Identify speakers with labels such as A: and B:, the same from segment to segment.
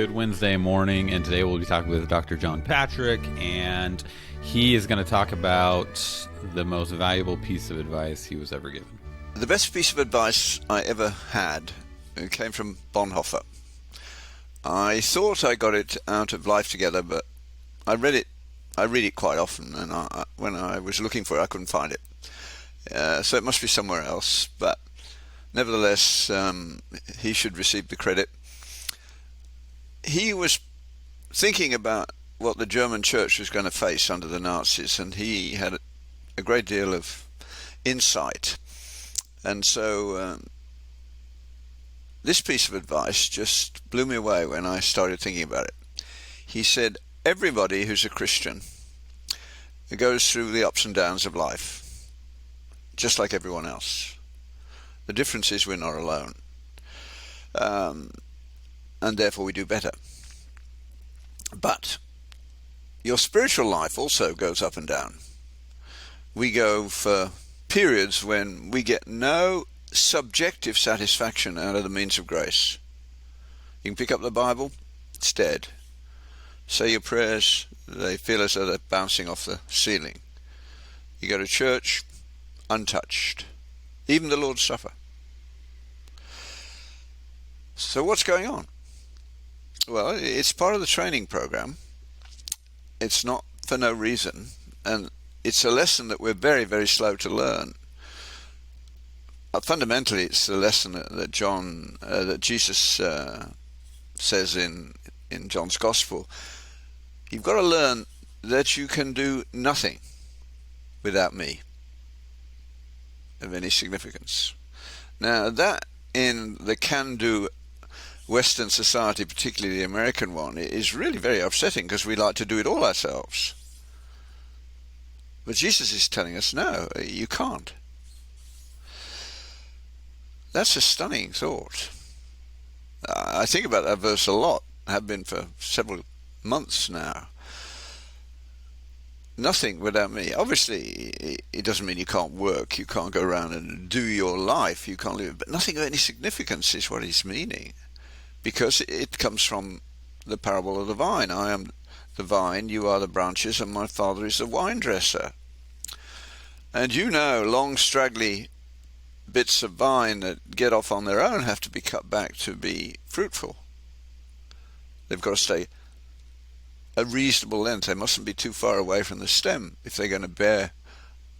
A: Good Wednesday morning, and today we'll be talking with Dr. John Patrick, and he is going to talk about the most valuable piece of advice he was ever given.
B: The best piece of advice I ever had came from Bonhoeffer. I thought I got it out of Life Together, but I read it quite often, and when I was looking for it, I couldn't find it. So it must be somewhere else, but nevertheless, he should receive the credit. He was thinking about what the German church was going to face under the Nazis, and he had a great deal of insight. And so this piece of advice just blew me away when I started thinking about it. He said, everybody who's a Christian goes through the ups and downs of life, just like everyone else. The difference is we're not alone. And therefore we do better. But your spiritual life also goes up and down. We go for periods when we get no subjective satisfaction out of the means of grace. You can pick up the Bible, it's dead. Say your prayers, they feel as though they're bouncing off the ceiling. You go to church, untouched. Even the Lord's Supper. So what's going on? Well, it's part of the training program. It's not for no reason, and it's a lesson that we're very, very slow to learn. Fundamentally, it's the lesson that Jesus says in John's Gospel. You've got to learn that you can do nothing without me of any significance. Now, that in the can-do Western society, particularly the American one, is really very upsetting because we like to do it all ourselves. But Jesus is telling us, no, you can't. That's a stunning thought. I think about that verse a lot, have been for several months now. Nothing without me. Obviously, it doesn't mean you can't work, you can't go around and do your life, you can't live, but nothing of any significance is what he's meaning. Because it comes from the parable of the vine. I am the vine, you are the branches, and my Father is the vine dresser. And you know, long, straggly bits of vine that get off on their own have to be cut back to be fruitful. They've got to stay a reasonable length. They mustn't be too far away from the stem if they're going to bear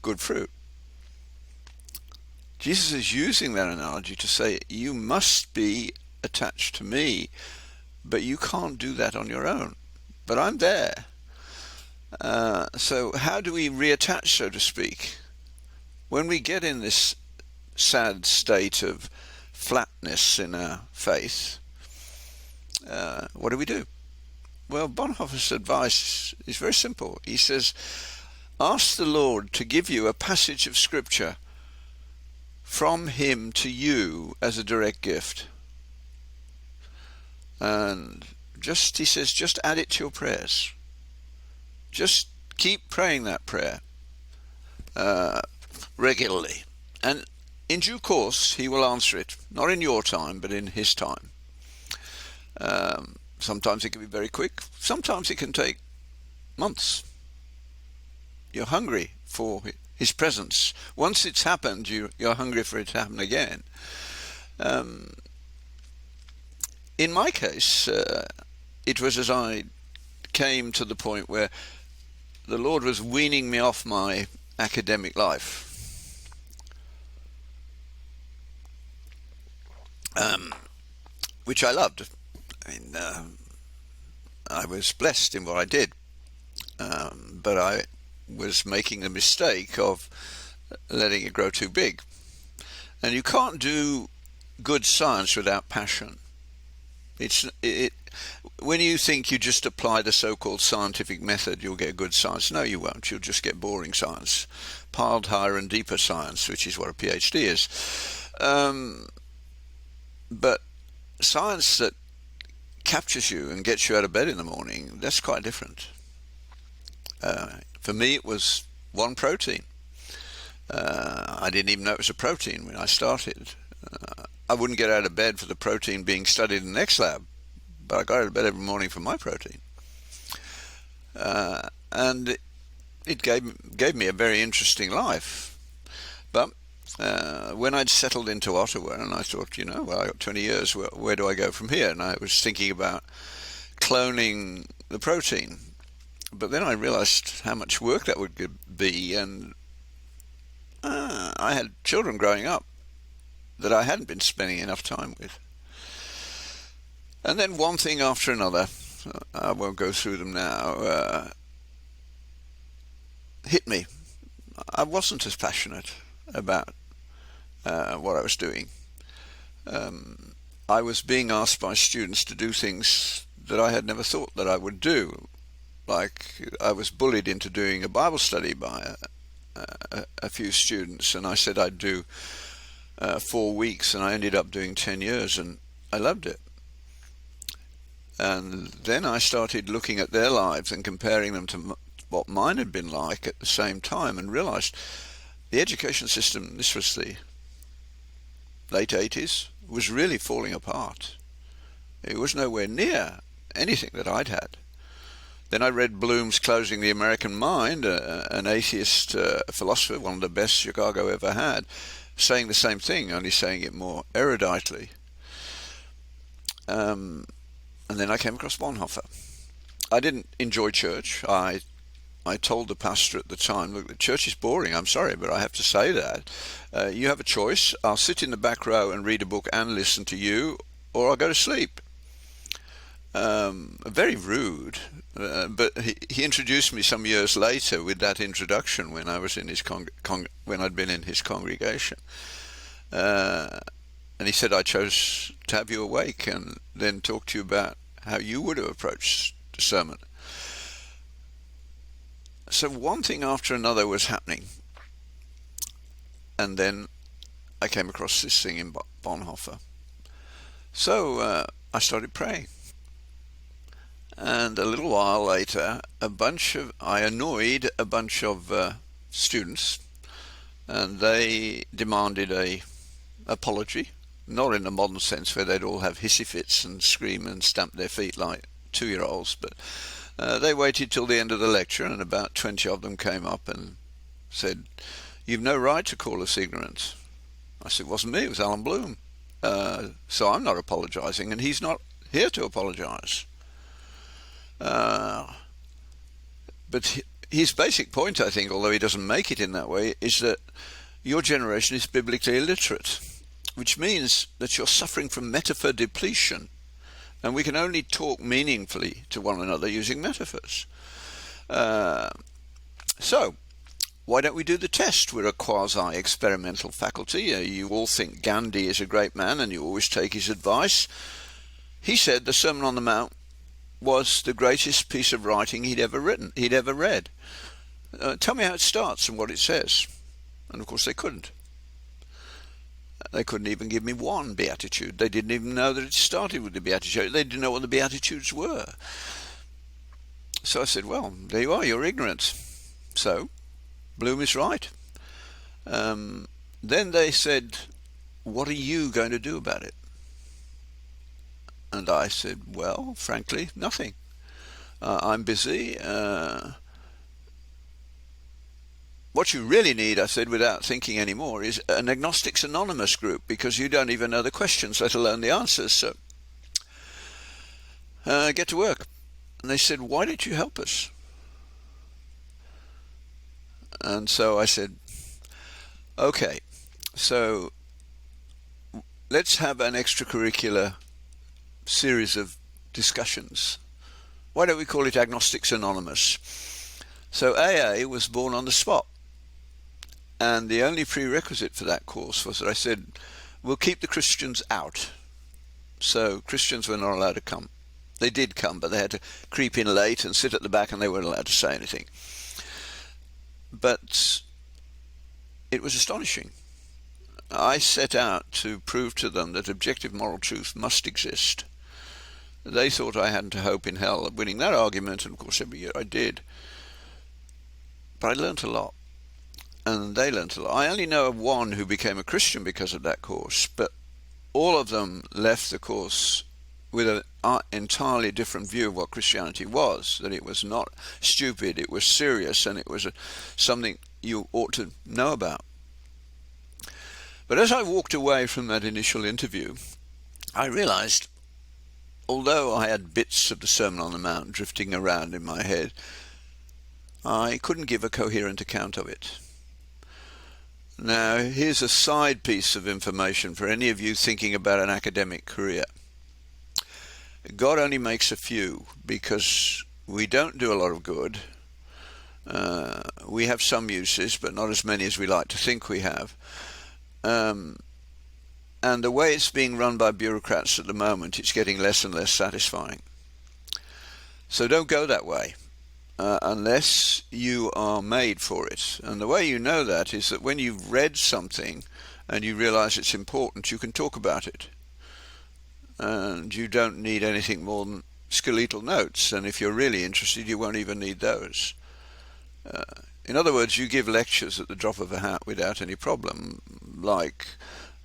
B: good fruit. Jesus is using that analogy to say, you must be attached to me, but you can't do that on your own. But I'm there. So how do we reattach, so to speak? When we get in this sad state of flatness in our faith, what do? Well, Bonhoeffer's advice is very simple. He says, ask the Lord to give you a passage of Scripture from him to you as a direct gift. And he says, just add it to your prayers. Just keep praying that prayer regularly. And in due course, he will answer it. Not in your time, but in his time. Sometimes it can be very quick. Sometimes it can take months. You're hungry for his presence. Once it's happened, you're hungry for it to happen again. In my case, it was as I came to the point where the Lord was weaning me off my academic life. Which I loved. I mean, I was blessed in what I did. But I was making the mistake of letting it grow too big. And you can't do good science without passion. When you think you just apply the so-called scientific method, you'll get good science. No, you won't. You'll just get boring science, piled higher and deeper science, which is what a PhD is. But science that captures you and gets you out of bed in the morning, that's quite different. For me, it was one protein. I didn't even know it was a protein when I started. I wouldn't get out of bed for the protein being studied in the next lab, but I got out of bed every morning for my protein. And it gave me a very interesting life. But when I'd settled into Ottawa, and I thought, well, I got 20 years, where do I go from here? And I was thinking about cloning the protein. But then I realized how much work that would be, and I had children growing up that I hadn't been spending enough time with. And then one thing after another, I won't go through them now, hit me. I wasn't as passionate about what I was doing. I was being asked by students to do things that I had never thought that I would do. Like, I was bullied into doing a Bible study by a few students, and I said I'd do 4 weeks, and I ended up doing 10 years, and I loved it. And then I started looking at their lives and comparing them to what mine had been like at the same time, and realized the education system, this was the late 80s, was really falling apart. It was nowhere near anything that I'd had. Then I read Bloom's Closing the American Mind, an atheist philosopher, one of the best Chicago ever had, saying the same thing, only saying it more eruditely. And then I came across Bonhoeffer. I didn't enjoy church. I told the pastor at the time, look, the church is boring, I'm sorry, but I have to say that. You have a choice. I'll sit in the back row and read a book and listen to you, or I'll go to sleep. Very rude, but he introduced me some years later with that introduction when I was in his when I'd been in his congregation, and he said, I chose to have you awake and then talk to you about how you would have approached the sermon. So one thing after another was happening, and then I came across this thing in Bonhoeffer. So I started praying. And a little while later, I annoyed a bunch of students, and they demanded a apology, not in the modern sense where they'd all have hissy fits and scream and stamp their feet like 2-year-olds, but they waited till the end of the lecture, and about 20 of them came up and said, "You've no right to call us ignorant." I said, "It wasn't me, it was Alan Bloom. So I'm not apologizing, and he's not here to apologize." But his basic point, I think, although he doesn't make it in that way, is that your generation is biblically illiterate, which means that you're suffering from metaphor depletion, and we can only talk meaningfully to one another using metaphors. So, why don't we do the test? We're a quasi-experimental faculty. You all think Gandhi is a great man, and you always take his advice. He said the Sermon on the Mount was the greatest piece of writing he'd ever read. Tell me how it starts and what it says. And of course they couldn't. They couldn't even give me one beatitude. They didn't even know that it started with the beatitude. They didn't know what the beatitudes were. So I said, well, there you are, you're ignorant. So Bloom is right. Then they said, what are you going to do about it? And I said, well, frankly, nothing. I'm busy. What you really need, I said, without thinking anymore, is an Agnostics Anonymous group, because you don't even know the questions, let alone the answers. So get to work. And they said, why don't you help us? And so I said, okay, so let's have an extracurricular series of discussions. Why don't we call it Agnostics Anonymous? So AA was born on the spot, and the only prerequisite for that course was that I said, we'll keep the Christians out. So Christians were not allowed to come. They did come, but they had to creep in late and sit at the back, and they weren't allowed to say anything. But it was astonishing. I set out to prove to them that objective moral truth must exist. They thought I hadn't a hope in hell of winning that argument, and of course every year I did. But I learnt a lot, and they learnt a lot. I only know of one who became a Christian because of that course, but all of them left the course with an entirely different view of what Christianity was, that it was not stupid, it was serious, and it was something you ought to know about. But as I walked away from that initial interview, I realized, although I had bits of the Sermon on the Mount drifting around in my head, I couldn't give a coherent account of it. Now, here's a side piece of information for any of you thinking about an academic career. God only makes a few because we don't do a lot of good. We have some uses, but not as many as we like to think we have. And the way it's being run by bureaucrats at the moment, it's getting less and less satisfying. So don't go that way unless you are made for it. And the way you know that is that when you've read something and you realize it's important, you can talk about it. And you don't need anything more than skeletal notes. And if you're really interested, you won't even need those. In other words, you give lectures at the drop of a hat without any problem, like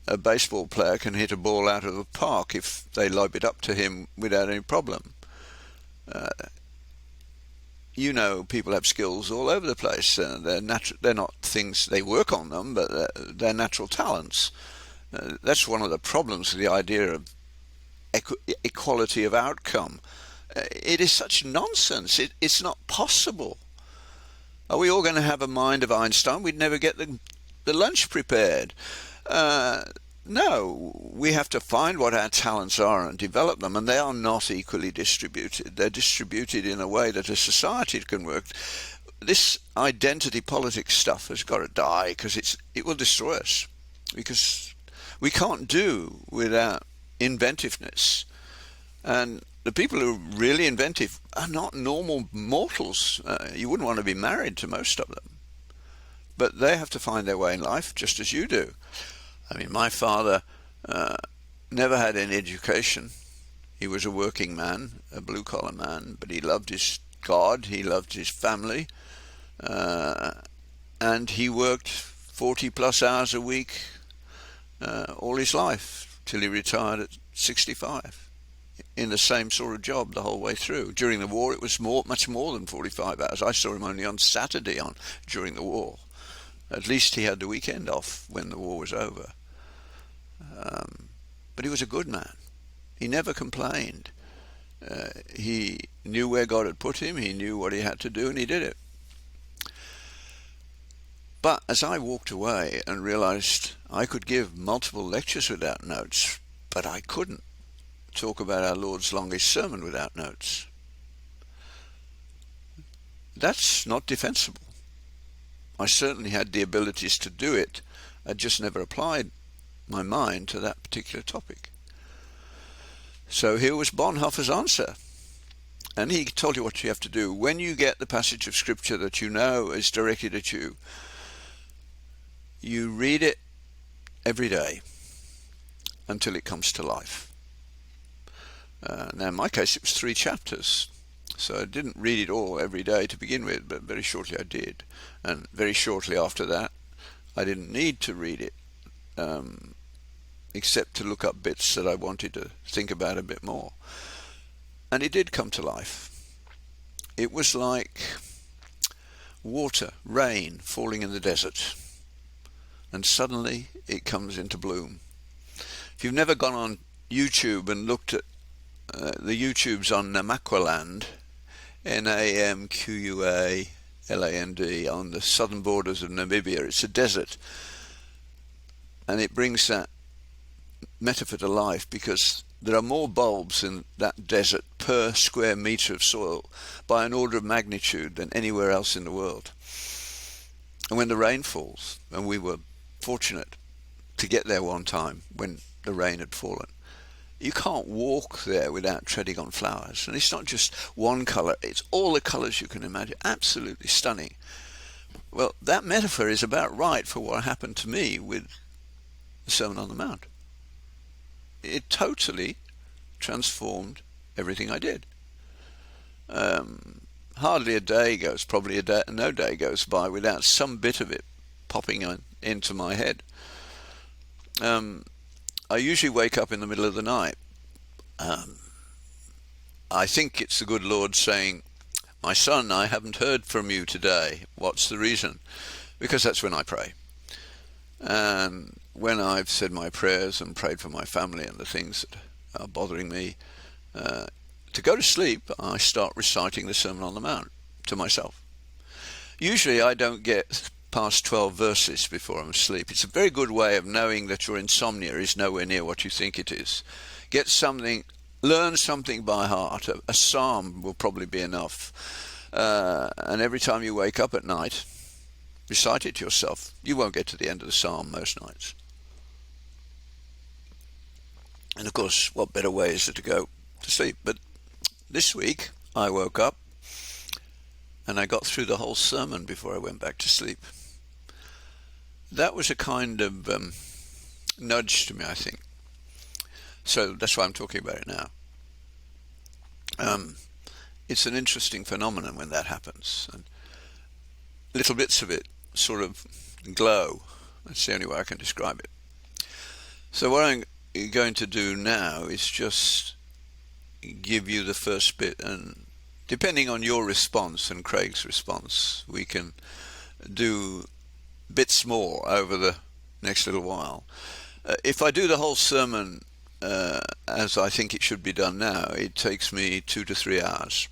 B: a baseball player can hit a ball out of the park if they lob it up to him without any problem. You know, people have skills all over the place. They're not things, they work on them, but they're natural talents. That's one of the problems with the idea of equality of outcome. It is such nonsense. It's not possible. Are we all going to have a mind of Einstein? We'd never get the lunch prepared. No, we have to find what our talents are and develop them, and they are not equally distributed. They're distributed in a way that a society can work. This identity politics stuff has got to die because it will destroy us, because we can't do without inventiveness. And the people who are really inventive are not normal mortals. You wouldn't want to be married to most of them. But they have to find their way in life just as you do. I mean, my father never had any education. He was a working man, a blue-collar man, but he loved his God, he loved his family, and he worked 40-plus hours a week all his life till he retired at 65. In the same sort of job the whole way through. During the war, it was much more than 45 hours. I saw him only on Saturday during the war. At least he had the weekend off when the war was over. But he was a good man. He never complained. He knew where God had put him. He knew what he had to do, and he did it. But as I walked away and realized I could give multiple lectures without notes, but I couldn't talk about our Lord's longest sermon without notes. That's not defensible. I certainly had the abilities to do it. I just never applied my mind to that particular topic. So here was Bonhoeffer's answer. And he told you what you have to do. When you get the passage of Scripture that you know is directed at you, you read it every day until it comes to life. Now, in my case, it was 3 chapters, so I didn't read it all every day to begin with, but very shortly I did. And very shortly after that, I didn't need to read it, except to look up bits that I wanted to think about a bit more. And it did come to life. It was like water, rain falling in the desert, and suddenly it comes into bloom. If you've never gone on YouTube and looked at the YouTubes on Namaqualand, Namqualand, on the southern borders of Namibia. It's a desert, and it brings that metaphor to life because there are more bulbs in that desert per square meter of soil by an order of magnitude than anywhere else in the world. And when the rain falls, and we were fortunate to get there one time when the rain had fallen, you can't walk there without treading on flowers. And it's not just one colour, it's all the colours you can imagine. Absolutely stunning. Well, that metaphor is about right for what happened to me with the Sermon on the Mount. It totally transformed everything I did. Hardly a day goes, probably no day goes by without some bit of it popping into my head. I usually wake up in the middle of the night, I think it's the good Lord saying, "My son, I haven't heard from you today. What's the reason?" Because that's when I pray. And when I've said my prayers and prayed for my family and the things that are bothering me, to go to sleep, I start reciting the Sermon on the Mount to myself. Usually I don't get past 12 verses before I'm asleep. It's a very good way of knowing that your insomnia is nowhere near what you think it is. Get something, learn something by heart. A psalm will probably be enough. And every time you wake up at night, recite it to yourself. You won't get to the end of the psalm most nights. And of course, what better way is there to go to sleep? But this week I woke up and I got through the whole sermon before I went back to sleep. That was a kind of nudge to me, I think. So that's why I'm talking about it now. It's an interesting phenomenon when that happens. And little bits of it sort of glow. That's the only way I can describe it. So what I'm going to do now is just give you the first bit, and depending on your response and Craig's response, we can do bits more over the next little while. If I do the whole sermon as I think it should be done now, it takes me 2 to 3 hours.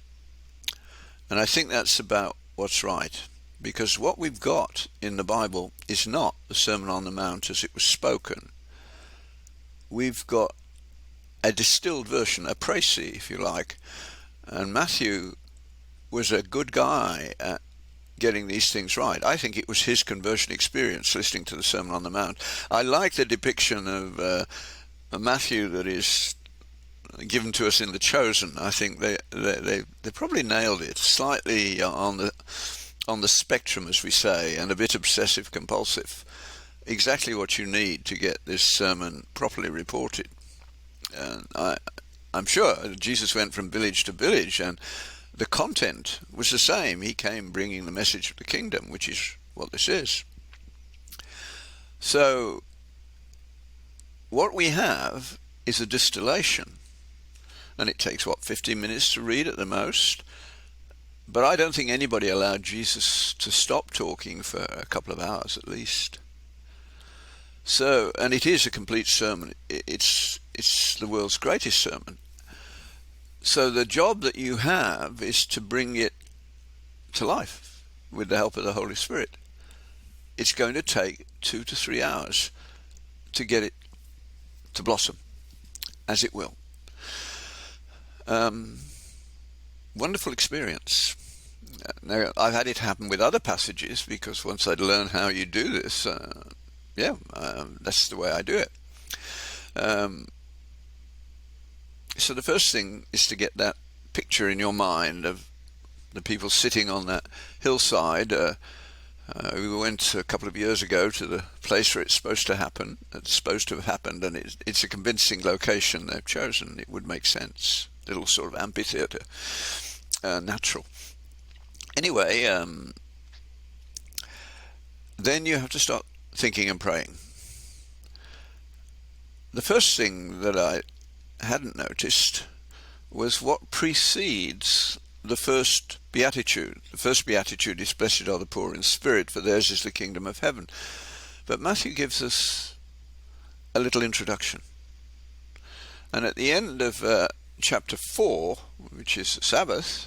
B: And I think that's about what's right, because what we've got in the Bible is not the Sermon on the Mount as it was spoken. We've got a distilled version, a précis, if you like. And Matthew was a good guy at getting these things right. I think it was his conversion experience listening to the Sermon on the Mount. I like the depiction of Matthew that is given to us in The Chosen. I think they probably nailed it slightly on the spectrum, as we say, and a bit obsessive compulsive. Exactly what you need to get this sermon properly reported. And I'm sure Jesus went from village to village, and the content was the same. He came bringing the message of the kingdom, which is what this is. So what we have is a distillation, and it takes, 15 minutes to read at the most? But I don't think anybody allowed Jesus to stop talking for a couple of hours at least. So, and it is a complete sermon. It's the world's greatest sermon. So the job that you have is to bring it to life with the help of the Holy Spirit. It's going to take 2 to 3 hours to get it to blossom, as it will. Wonderful experience. Now, I've had it happen with other passages, because once I'd learned how you do this, that's the way I do it. So the first thing is to get that picture in your mind of the people sitting on that hillside. We went a couple of years ago to the place where it's supposed to happen. It's supposed to have happened, and it's a convincing location they've chosen. It would make sense. Little sort of amphitheatre, natural. Anyway, then you have to start thinking and praying. The first thing that I hadn't noticed was what precedes the first beatitude. The first beatitude is, "Blessed are the poor in spirit, for theirs is the kingdom of heaven." But Matthew gives us a little introduction. And at the end of chapter 4, which is Sabbath,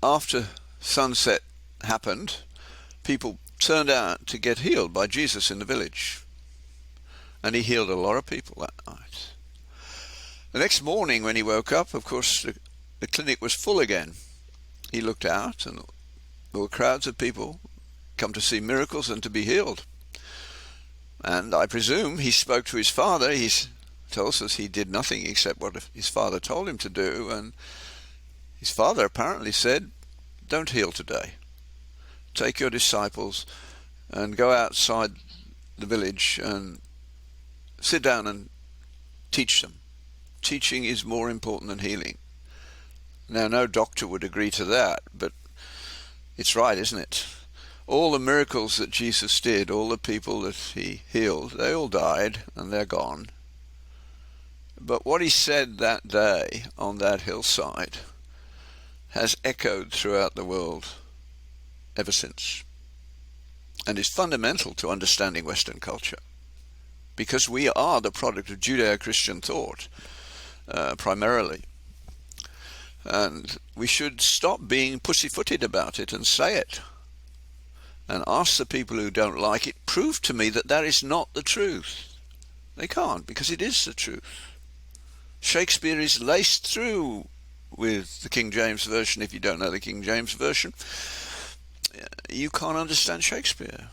B: after sunset happened, people turned out to get healed by Jesus in the village. And he healed a lot of people that night. The next morning when he woke up, of course, the clinic was full again. He looked out, and there were crowds of people come to see miracles and to be healed. And I presume he spoke to his father. He tells us he did nothing except what his father told him to do, and his father apparently said, "Don't heal today. Take your disciples and go outside the village and sit down and teach them. Teaching is more important than healing." Now, no doctor would agree to that, but it's right, isn't it? All the miracles that Jesus did, all the people that he healed, they all died and they're gone. But what he said that day on that hillside has echoed throughout the world ever since, and is fundamental to understanding Western culture, because we are the product of Judeo-Christian thought, primarily. And we should stop being pussyfooted about it and say it. And ask the people who don't like it, prove to me that that is not the truth. They can't, because it is the truth. Shakespeare is laced through with the King James Version. If you don't know the King James Version, you can't understand Shakespeare.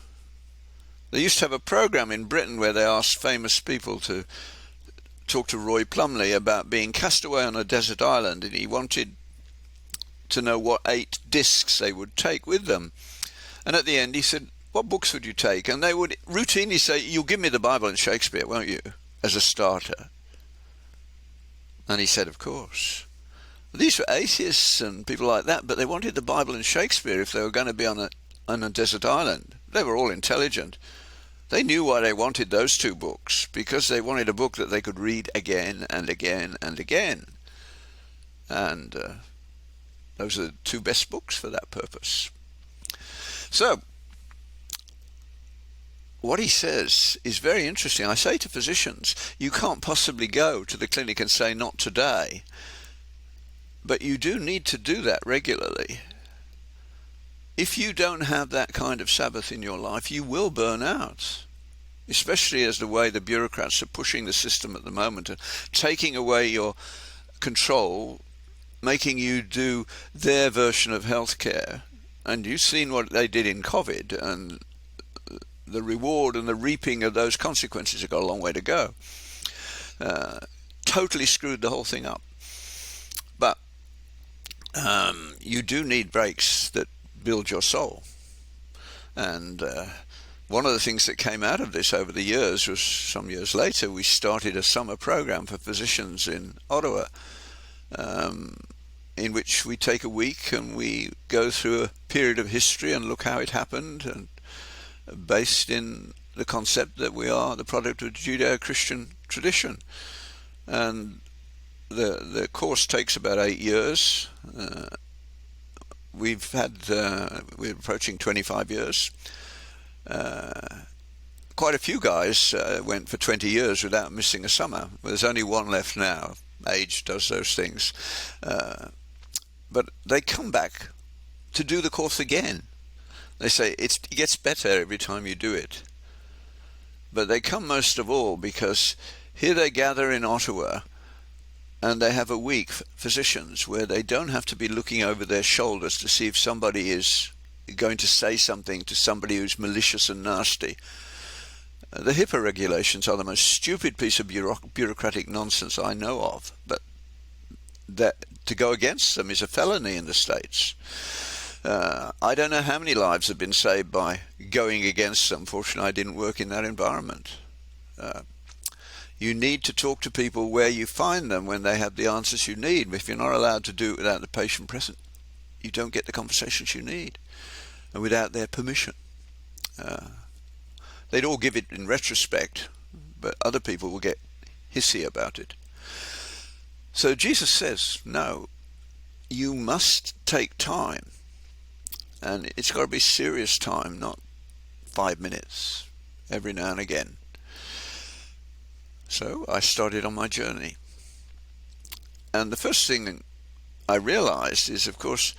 B: They used to have a program in Britain where they asked famous people to talk to Roy Plumley about being cast away on a desert island, and he wanted to know what 8 discs they would take with them. And at the end he said, what books would you take? And they would routinely say, you'll give me the Bible and Shakespeare, won't you, as a starter? And he said, of course. These were atheists and people like that, but they wanted the Bible and Shakespeare if they were going to be on a desert island. They were all intelligent. They knew why they wanted those 2 books, because they wanted a book that they could read again and again and again. And those are the 2 best books for that purpose. So, what he says is very interesting. I say to physicians, you can't possibly go to the clinic and say, not today. But you do need to do that regularly. If you don't have that kind of Sabbath in your life, you will burn out, especially as the way the bureaucrats are pushing the system at the moment and taking away your control, making you do their version of healthcare. And you've seen what they did in COVID, and the reward and the reaping of those consequences have got a long way to go. Totally screwed the whole thing up. But you do need breaks that build your soul. And one of the things that came out of this over the years was, some years later, we started a summer program for physicians in Ottawa, in which we take a week and we go through a period of history and look how it happened, and based in the concept that we are the product of Judeo-Christian tradition. And the course takes about 8 years. We're approaching 25 years. Quite a few guys went for 20 years without missing a summer. There's only one left now. Age does those things. But they come back to do the course again. They say it gets better every time you do it. But they come most of all because here they gather in Ottawa, and they have a week, physicians, where they don't have to be looking over their shoulders to see if somebody is going to say something to somebody who's malicious and nasty. The HIPAA regulations are the most stupid piece of bureaucratic nonsense I know of, but that to go against them is a felony in the States. I don't know how many lives have been saved by going against them. Fortunately, I didn't work in that environment. You need to talk to people where you find them when they have the answers you need. If you're not allowed to do it without the patient present, you don't get the conversations you need, and without their permission. They'd all give it in retrospect, but other people will get hissy about it. So Jesus says, no, you must take time. And it's got to be serious time, not 5 minutes every now and again. So I started on my journey. And the first thing I realized is, of course,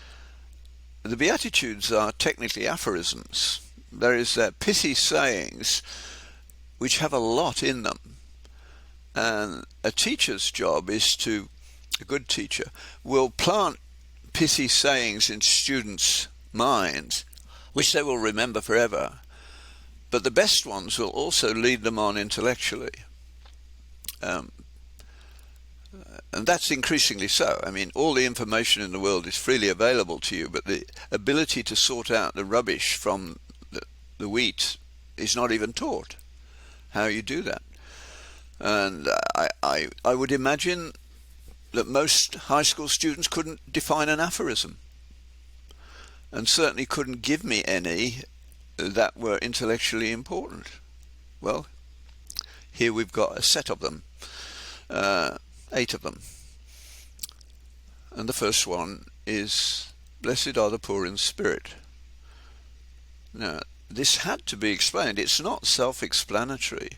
B: the Beatitudes are technically aphorisms. There is pithy sayings which have a lot in them. And a teacher's job is to, a good teacher, will plant pithy sayings in students' minds, which they will remember forever. But the best ones will also lead them on intellectually. And that's increasingly so. I mean, all the information in the world is freely available to you, but the ability to sort out the rubbish from the wheat is not even taught. How you do that. And I would imagine that most high school students couldn't define an aphorism, and certainly couldn't give me any that were intellectually important. Well, here we've got a set of them. 8 of them. And the first one is, blessed are the poor in spirit. Now, this had to be explained. It's not self-explanatory.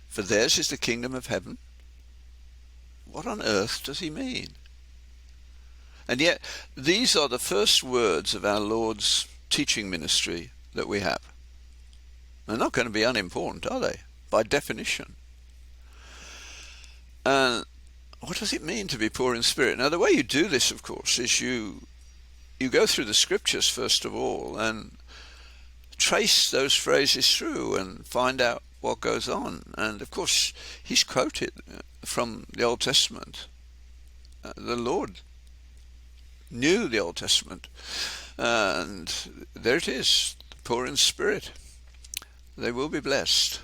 B: For theirs is the kingdom of heaven. What on earth does he mean? And yet, these are the first words of our Lord's teaching ministry that we have. They're not going to be unimportant, are they? By definition. And what does it mean to be poor in spirit? Now, the way you do this, of course, is you go through the scriptures first of all and trace those phrases through and find out what goes on. And of course, he's quoted from the Old Testament. The Lord knew the Old Testament, and there it is, the poor in spirit. They will be blessed.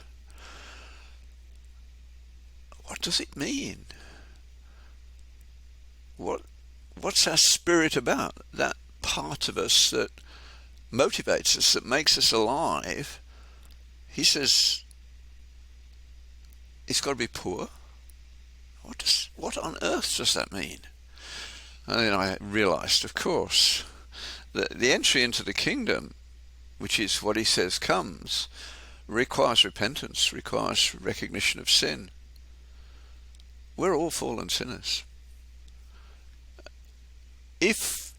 B: What does it mean? What's our spirit about? That part of us that motivates us, that makes us alive. He says it's got to be poor. What on earth does that mean? And then I realized, of course, that the entry into the kingdom, which is what he says comes, requires repentance, requires recognition of sin. We're all fallen sinners. If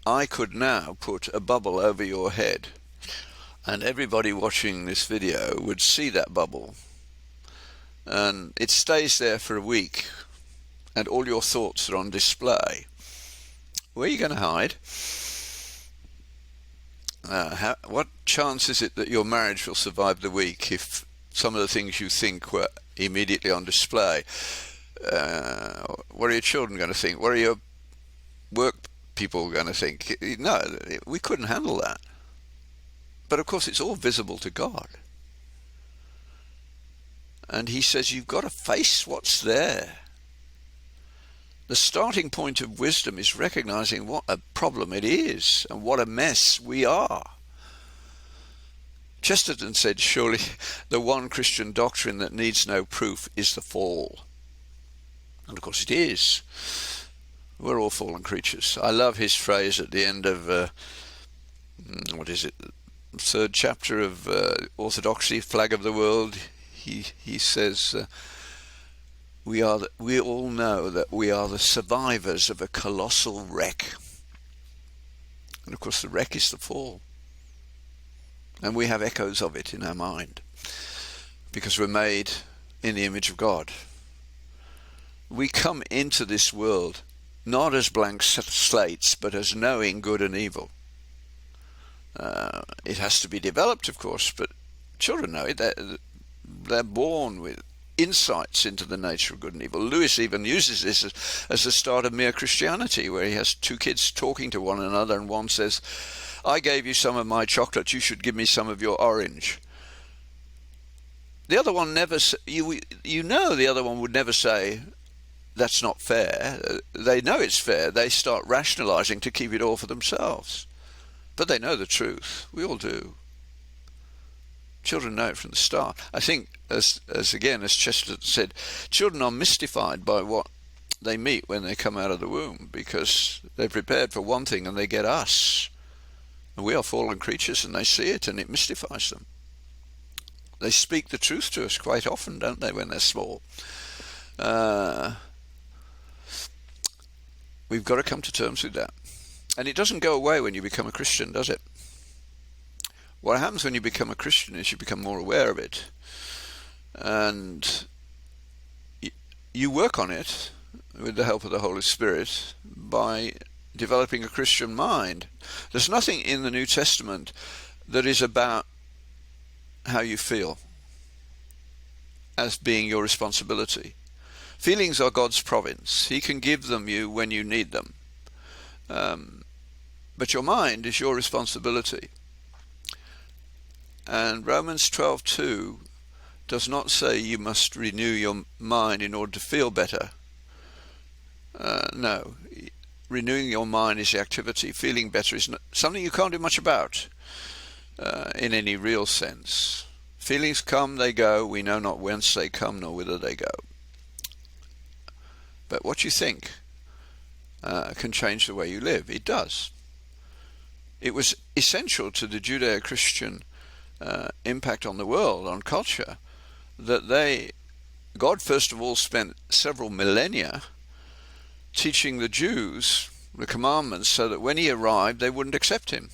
B: I could now put a bubble over your head and everybody watching this video would see that bubble, and it stays there for a week and all your thoughts are on display, where are you going to hide? What chance is it that your marriage will survive the week if some of the things you think were immediately on display? What are your children going to think? What are your work people going to think? No, we couldn't handle that. But of course it's all visible to God. And he says you've got to face what's there. The starting point of wisdom is recognizing what a problem it is and what a mess we are. Chesterton said, surely the one Christian doctrine that needs no proof is the fall. And of course it is. We're all fallen creatures. I love his phrase at the end of, what is it, the 3rd chapter of Orthodoxy, Flag of the World. He says, we all know that we are the survivors of a colossal wreck. And of course the wreck is the fall. And we have echoes of it in our mind, because we're made in the image of God. We come into this world not as blank slates, but as knowing good and evil. It has to be developed, of course, but children know it. They're born with insights into the nature of good and evil. Lewis even uses this as the start of Mere Christianity, where he has 2 kids talking to one another, and one says, I gave you some of my chocolate, you should give me some of your orange. The other one never, you know the other one would never say, that's not fair. They know it's fair. They start rationalizing to keep it all for themselves. But they know the truth. We all do. Children know it from the start. I think, as Chesterton said, children are mystified by what they meet when they come out of the womb, because they're prepared for one thing and they get us. And we are fallen creatures, and they see it and it mystifies them. They speak the truth to us quite often, don't they, when they're small? We've got to come to terms with that. And it doesn't go away when you become a Christian, does it? What happens when you become a Christian is you become more aware of it. And you work on it with the help of the Holy Spirit by developing a Christian mind. There's nothing in the New Testament that is about how you feel as being your responsibility. Feelings are God's province. He can give them you when you need them. But your mind is your responsibility. And Romans 12:2 does not say you must renew your mind in order to feel better. No. Renewing your mind is the activity. Feeling better is something you can't do much about in any real sense. Feelings come, they go. We know not whence they come nor whither they go. but what you think can change the way you live. It does. It was essential to the Judeo-Christian impact on the world, on culture, that God first of all spent several millennia teaching the Jews the commandments so that when he arrived they wouldn't accept him.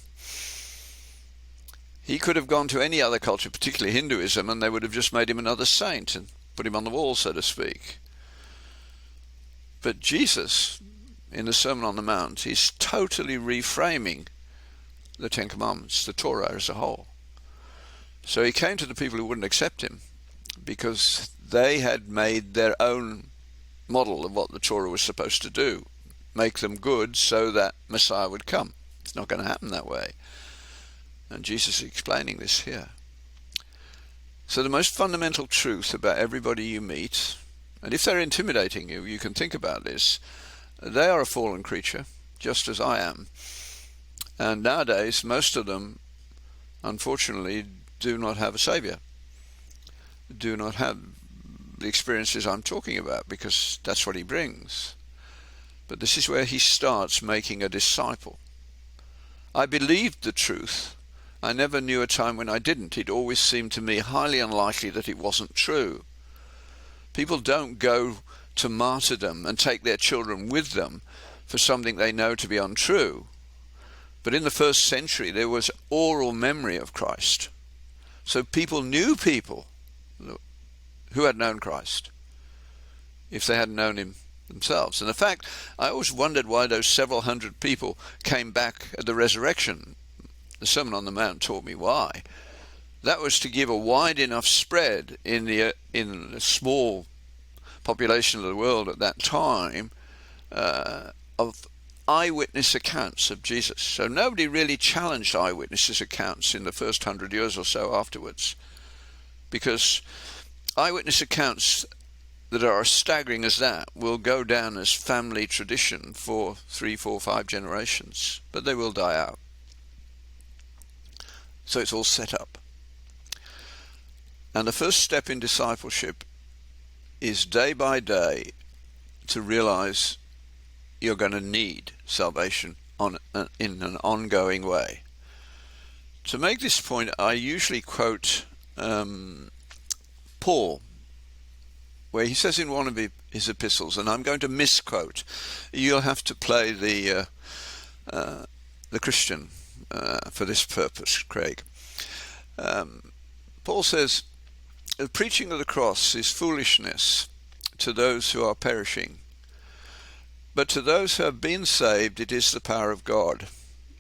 B: He could have gone to any other culture, particularly Hinduism, and they would have just made him another saint and put him on the wall, so to speak. But Jesus, in the Sermon on the Mount, is totally reframing the Ten Commandments, the Torah as a whole. So he came to the people who wouldn't accept him because they had made their own model of what the Torah was supposed to do, make them good so that Messiah would come. It's not going to happen that way. And Jesus is explaining this here. So the most fundamental truth about everybody you meet, and if they're intimidating you, you can think about this. They are a fallen creature, just as I am. And nowadays, most of them, unfortunately, do not have a saviour, do not have the experiences I'm talking about, because that's what he brings. But this is where he starts making a disciple. I believed the truth. I never knew a time when I didn't. It always seemed to me highly unlikely that it wasn't true. People don't go to martyrdom and take their children with them for something they know to be untrue. But in the first century, there was oral memory of Christ. So people knew people who had known Christ if they hadn't known him themselves. And in fact, I always wondered why those several hundred people came back at the resurrection. The Sermon on the Mount taught me why. That was to give a wide enough spread in the small population of the world at that time of eyewitness accounts of Jesus. So nobody really challenged eyewitnesses' accounts in the first 100 years or so afterwards, because eyewitness accounts that are as staggering as that will go down as family tradition for 3, 4, 5 generations, but they will die out. So it's all set up. And the first step in discipleship is day by day to realize you're going to need salvation in an ongoing way. To make this point, I usually quote Paul, where he says in one of his epistles, and I'm going to misquote. You'll have to play the Christian for this purpose, Craig. Paul says, the preaching of the cross is foolishness to those who are perishing, but to those who have been saved it is the power of God.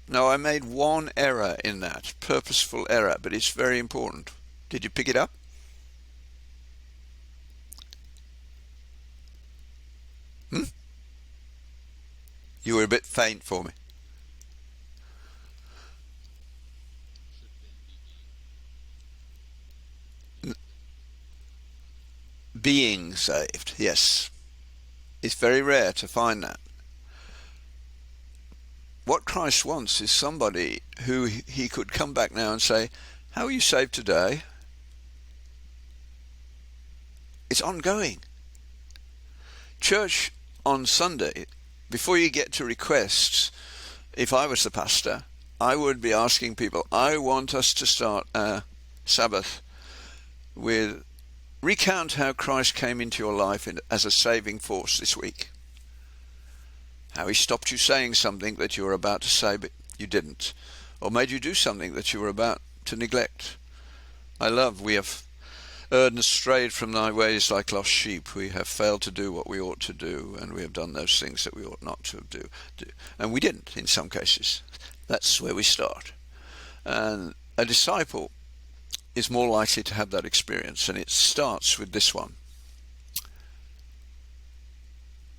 B: Now, I made one error in that, purposeful error, but it's very important. Did you pick it up? You were a bit faint for me. Being saved, yes. It's very rare to find that. What Christ wants is somebody who he could come back now and say, how are you saved today? It's ongoing. Church on Sunday, before you get to requests, if I was the pastor, I would be asking people, I want us to start a Sabbath with recount how Christ came into your life as a saving force this week. How he stopped you saying something that you were about to say but you didn't, or made you do something that you were about to neglect. I love, we have erred and strayed from thy ways like lost sheep. We have failed to do what we ought to do, and we have done those things that we ought not to do. And we didn't in some cases. That's where we start. And a disciple is more likely to have that experience, and it starts with this one.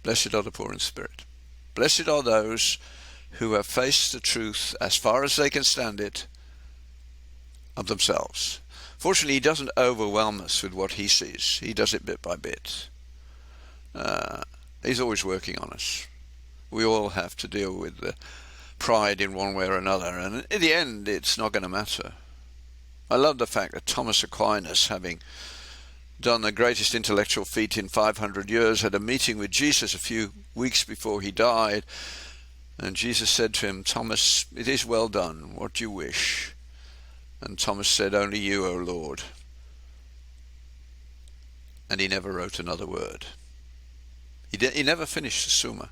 B: Blessed are the poor in spirit. Blessed are those who have faced the truth as far as they can stand it of themselves. Fortunately, he doesn't overwhelm us with what he sees. He does it bit by bit. He's always working on us. We all have to deal with the pride in one way or another, and in the end, it's not going to matter. I love the fact that Thomas Aquinas, having done the greatest intellectual feat in 500 years, had a meeting with Jesus a few weeks before he died. And Jesus said to him, "Thomas, it is well done. What do you wish?" And Thomas said, "Only you, O Lord." And he never wrote another word. He never finished the Summa.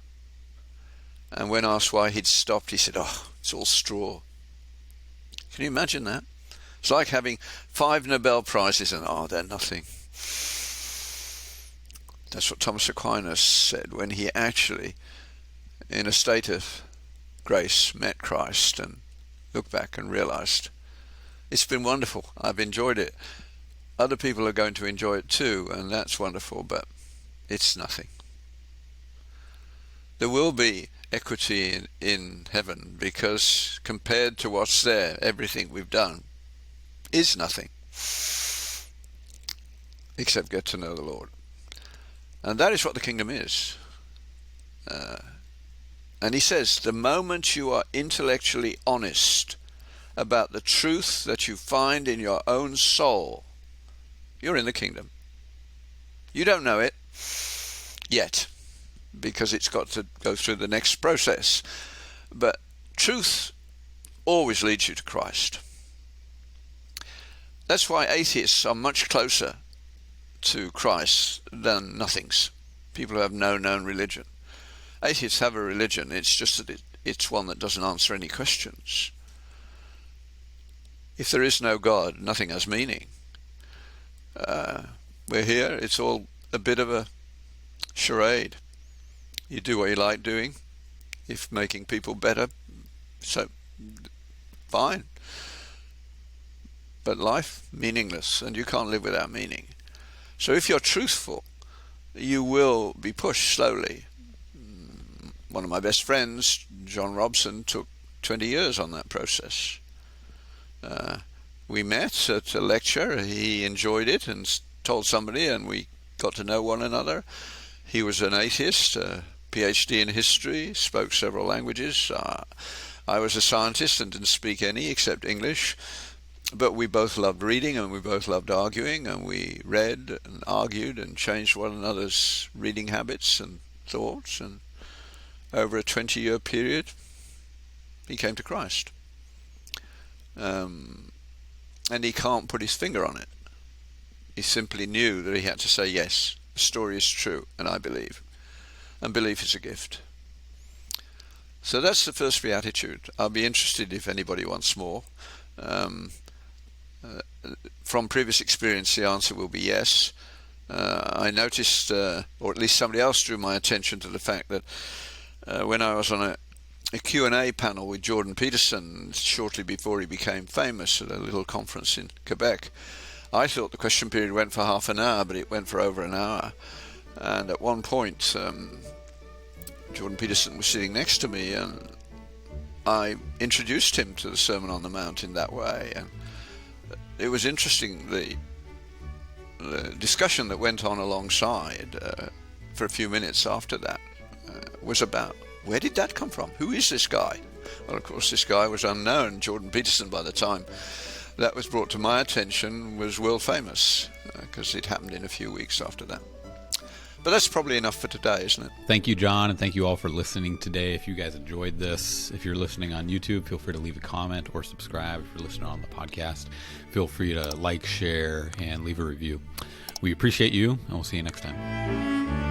B: And when asked why he'd stopped, he said, "Oh, it's all straw." Can you imagine that? It's like having 5 Nobel Prizes and, they're nothing. That's what Thomas Aquinas said when he actually, in a state of grace, met Christ and looked back and realized, it's been wonderful. I've enjoyed it. Other people are going to enjoy it too, and that's wonderful, but it's nothing. There will be equity in heaven, because compared to what's there, everything we've done is nothing except get to know the Lord. And that is what the kingdom is. And he says, the moment you are intellectually honest about the truth that you find in your own soul, you're in the kingdom. You don't know it yet, because it's got to go through the next process. But truth always leads you to Christ. That's why atheists are much closer to Christ than nothings. People who have no known religion. Atheists have a religion, it's just that it's one that doesn't answer any questions. If there is no God, nothing has meaning. We're here, it's all a bit of a charade. You do what you like doing. If making people better, so fine. But life, meaningless, and you can't live without meaning. So if you're truthful, you will be pushed slowly. One of my best friends, John Robson, took 20 years on that process. We met at a lecture. He enjoyed it and told somebody, and we got to know one another. He was an atheist, a PhD in history, spoke several languages. I was a scientist and didn't speak any except English. But we both loved reading, and we both loved arguing, and we read and argued and changed one another's reading habits and thoughts. And over a 20-year period, he came to Christ. And he can't put his finger on it. He simply knew that he had to say, yes, the story is true, and I believe. And belief is a gift. So that's the first beatitude. I'll be interested if anybody wants more. From previous experience, the answer will be yes. I noticed, or at least somebody else drew my attention to the fact that when I was on a Q&A panel with Jordan Peterson shortly before he became famous at a little conference in Quebec, I thought the question period went for half an hour, but it went for over an hour. And at one point, Jordan Peterson was sitting next to me, and I introduced him to the Sermon on the Mount in that way. And it was interesting, the discussion that went on alongside for a few minutes after that was about, where did that come from? Who is this guy? Well, of course, this guy was unknown. Jordan Peterson, by the time that was brought to my attention, was world famous, because it happened in a few weeks after that. But that's probably enough for today, isn't it?
A: Thank you, John, and thank you all for listening today. If you guys enjoyed this, if you're listening on YouTube, feel free to leave a comment or subscribe. If you're listening on the podcast, feel free to like, share, and leave a review. We appreciate you, and we'll see you next time.